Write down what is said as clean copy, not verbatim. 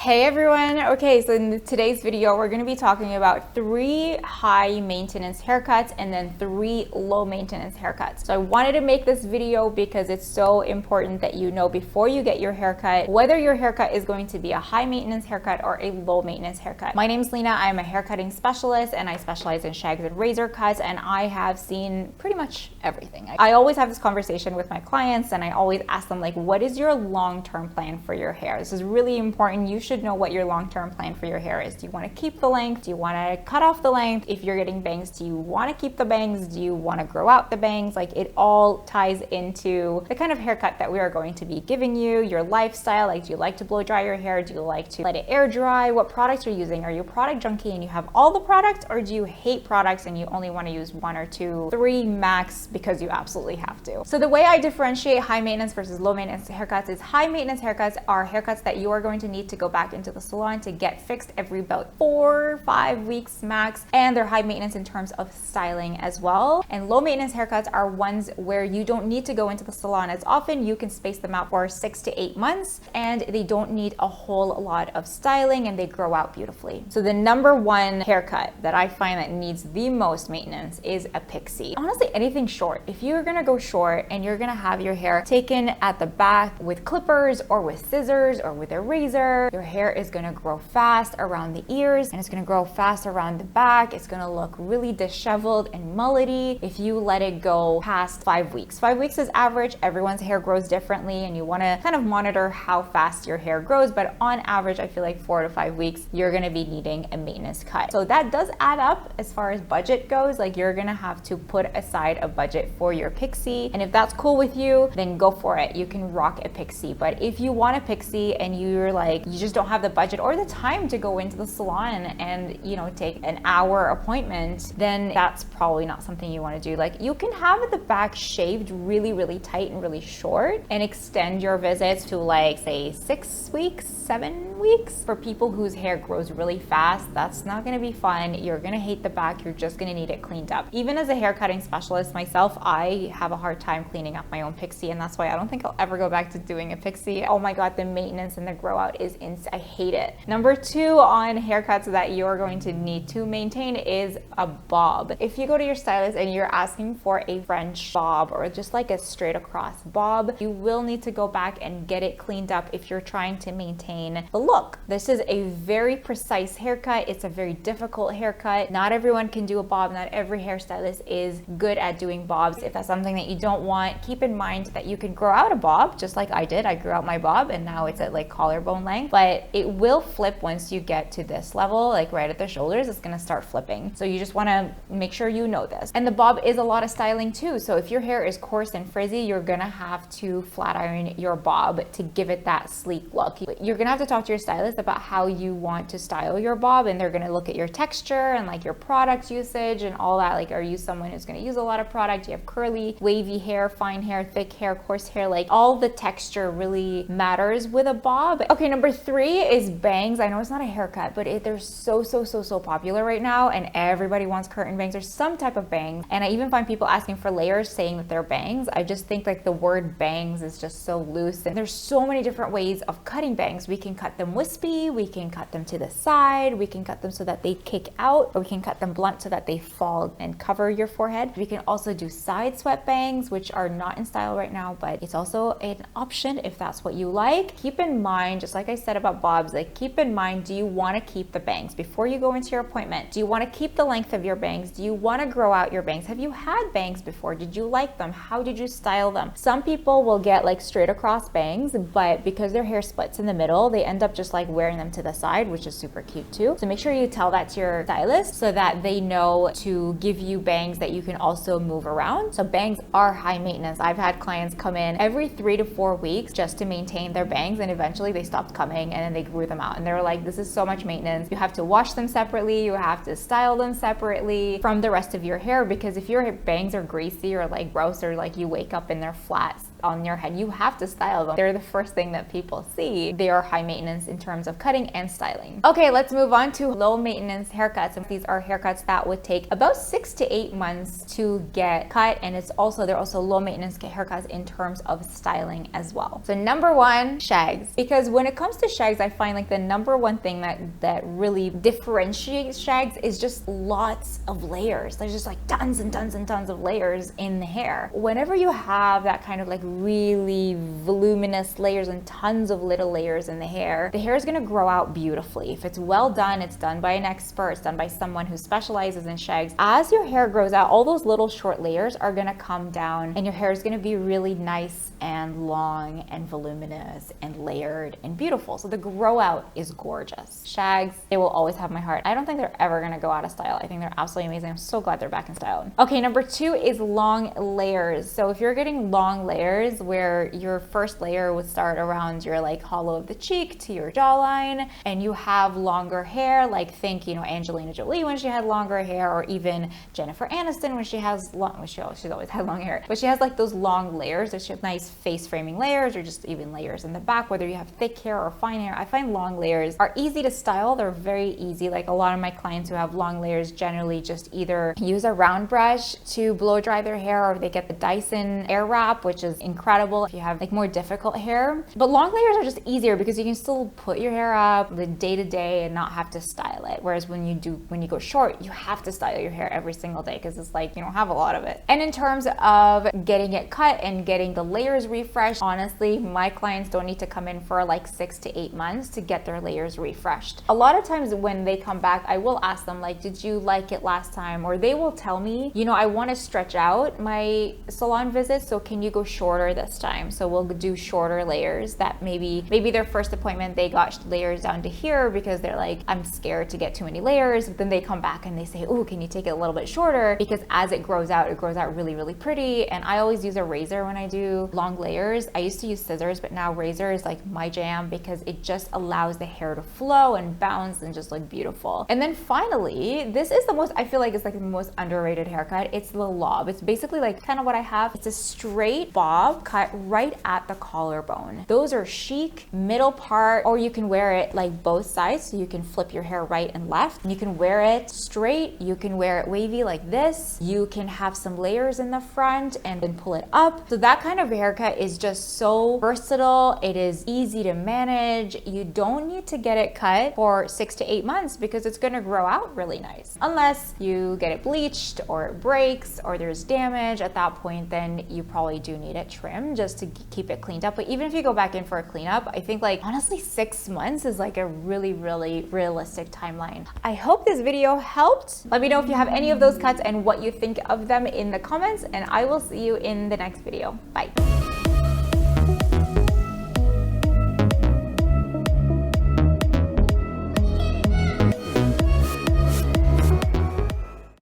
Hey everyone! Okay, so in today's video, we're going to be talking about 3 high maintenance haircuts and then 3 low maintenance haircuts. So I wanted to make this video because it's so important that you know before you get your haircut, whether your haircut is going to be a high maintenance haircut or a low maintenance haircut. My name is Lena. I'm a haircutting specialist and I specialize in shags and razor cuts, and I have seen pretty much everything. I always have this conversation with my clients and I always ask them, like, what is your long-term plan for your hair? This is really important. You should know what your long-term plan for your hair is. Do you want to keep the length? Do you want to cut off the length? If you're getting bangs, do you want to keep the bangs? Do you want to grow out the bangs? Like, it all ties into the kind of haircut that we are going to be giving you, your lifestyle. Like, do you like to blow dry your hair? Do you like to let it air dry? What products are you using? Are you a product junkie and you have all the products, or do you hate products and you only want to use 1 or 2, 3 max because you absolutely have to? So the way I differentiate high maintenance versus low maintenance haircuts is high maintenance haircuts are haircuts that you are going to need to go back into the salon to get fixed every about 4 or 5 weeks max, and they're high maintenance in terms of styling as well. And low maintenance haircuts are ones where you don't need to go into the salon as often. You can space them out for 6 to 8 months and they don't need a whole lot of styling and they grow out beautifully. So the number 1 haircut that I find that needs the most maintenance is a pixie. Honestly, anything short. If you're gonna go short and you're gonna have your hair taken at the back with clippers or with scissors or with a razor, your hair is going to grow fast around the ears and it's going to grow fast around the back. It's going to look really disheveled and mullety if you let it go past 5 weeks. 5 weeks is average. Everyone's hair grows differently and you want to kind of monitor how fast your hair grows, but on average I feel like 4 to 5 weeks you're going to be needing a maintenance cut. So that does add up as far as budget goes. Like, you're going to have to put aside a budget for your pixie, and if that's cool with you, then go for it. You can rock a pixie. But if you want a pixie and you're like, you just don't have the budget or the time to go into the salon and, you know, take an hour appointment, then that's probably not something you want to do. Like, you can have the back shaved really tight and really short and extend your visits to, like, say 6 weeks, 7 weeks. For people whose hair grows really fast, that's not going to be fun. You're going to hate the back. You're just going to need it cleaned up. Even as a hair cutting specialist myself, I have a hard time cleaning up my own pixie, and that's why I don't think I'll ever go back to doing a pixie. Oh my god, the maintenance and the grow out is insane. I hate it. Number 2 on haircuts that you're going to need to maintain is a bob. If you go to your stylist and you're asking for a French bob or just like a straight across bob, you will need to go back and get it cleaned up if you're trying to maintain the look. This is a very precise haircut. It's a very difficult haircut. Not everyone can do a bob. Not every hairstylist is good at doing bobs. If that's something that you don't want, keep in mind that you can grow out a bob just like I did. I grew out my bob and now it's at like collarbone length, but it will flip once you get to this level, like right at the shoulders. It's going to start flipping. So you just want to make sure you know this. And the bob is a lot of styling too. So if your hair is coarse and frizzy, you're going to have to flat iron your bob to give it that sleek look. You're going to have to talk to your stylist about how you want to style your bob, and they're going to look at your texture and like your product usage and all that. Like, are you someone who's going to use a lot of product? Do you have curly, wavy hair, fine hair, thick hair, coarse hair? Like, all the texture really matters with a bob. Okay, number 3 is bangs. I know it's not a haircut, but they're so popular right now and everybody wants curtain bangs or some type of bangs. And I even find people asking for layers saying that they're bangs. I just think like the word bangs is just so loose, and there's so many different ways of cutting bangs. We can cut them wispy, we can cut them to the side, we can cut them so that they kick out, or we can cut them blunt so that they fall and cover your forehead. We can also do side swept bangs, which are not in style right now, but it's also an option if that's what you like. Keep in mind, just like I said about bobs, like, keep in mind, do you want to keep the bangs before you go into your appointment? Do you want to keep the length of your bangs? Do you want to grow out your bangs? Have you had bangs before? Did you like them? How did you style them? Some people will get like straight across bangs, but because their hair splits in the middle, they end up just like wearing them to the side, which is super cute too. So make sure you tell that to your stylist so that they know to give you bangs that you can also move around. So bangs are high maintenance. I've had clients come in every 3 to 4 weeks just to maintain their bangs, and eventually they stopped coming and then they grew them out, and they were like, this is so much maintenance. You have to wash them separately, you have to style them separately from the rest of your hair, because if your bangs are greasy or like gross, or like you wake up and they're flat on your head. You have to style them. They're the first thing that people see. They are high maintenance in terms of cutting and styling. Okay, let's move on to low maintenance haircuts. And these are haircuts that would take about 6 to 8 months to get cut, and they're also low maintenance haircuts in terms of styling as well. So number one, shags. Because when it comes to shags, I find like the number one thing that really differentiates shags is just lots of layers. There's just like tons and tons and tons of layers in the hair. Whenever you have that kind of like really voluminous layers and tons of little layers in the hair is gonna grow out beautifully. If it's well done, it's done by an expert, it's done by someone who specializes in shags. As your hair grows out, all those little short layers are gonna come down and your hair is gonna be really nice and long and voluminous and layered and beautiful. So the grow out is gorgeous. Shags, they will always have my heart. I don't think they're ever gonna go out of style. I think they're absolutely amazing. I'm so glad they're back in style. Okay, number two is long layers. So if you're getting long layers where your first layer would start around your like hollow of the cheek to your jawline, and you have longer hair, like think, you know, Angelina Jolie when she had longer hair, or even Jennifer Aniston when she has she's always had long hair, but she has like those long layers. She has nice face framing layers, or just even layers in the back, whether you have thick hair or fine hair. I find long layers are easy to style. They're very easy. Like a lot of my clients who have long layers generally just either use a round brush to blow dry their hair, or they get the Dyson Air Wrap, which is incredible if you have like more difficult hair. But long layers are just easier because you can still put your hair up the day to day and not have to style it. Whereas when you go short, you have to style your hair every single day because it's like you don't have a lot of it. And in terms of getting it cut and getting the layers refreshed, honestly, my clients don't need to come in for like 6 to 8 months to get their layers refreshed. A lot of times when they come back, I will ask them like, did you like it last time? Or they will tell me, you know, I want to stretch out my salon visits, so can you go shorter this time? So we'll do shorter layers. That maybe their first appointment they got layers down to here because they're like, I'm scared to get too many layers. But then they come back and they say, oh, can you take it a little bit shorter? Because as it grows out really, really pretty. And I always use a razor when I do long layers. I used to use scissors, but now razor is like my jam because it just allows the hair to flow and bounce and just look beautiful. And then finally, this is the most, I feel like it's like the most underrated haircut. It's the lob. It's basically like kind of what I have. It's a straight bob cut right at the collarbone. Those are chic, middle part, or you can wear it like both sides. So you can flip your hair right and left. You can wear it straight. You can wear it wavy like this. You can have some layers in the front and then pull it up. So that kind of haircut is just so versatile. It is easy to manage. You don't need to get it cut for 6 to 8 months because it's going to grow out really nice. Unless you get it bleached or it breaks or there's damage. At that point, then you probably do need it trimmed just to keep it cleaned up. But even if you go back in for a cleanup, I think like honestly 6 months is like a really, really realistic timeline. I hope this video helped. Let me know if you have any of those cuts and what you think of them in the comments, and I will see you in the next video. Bye.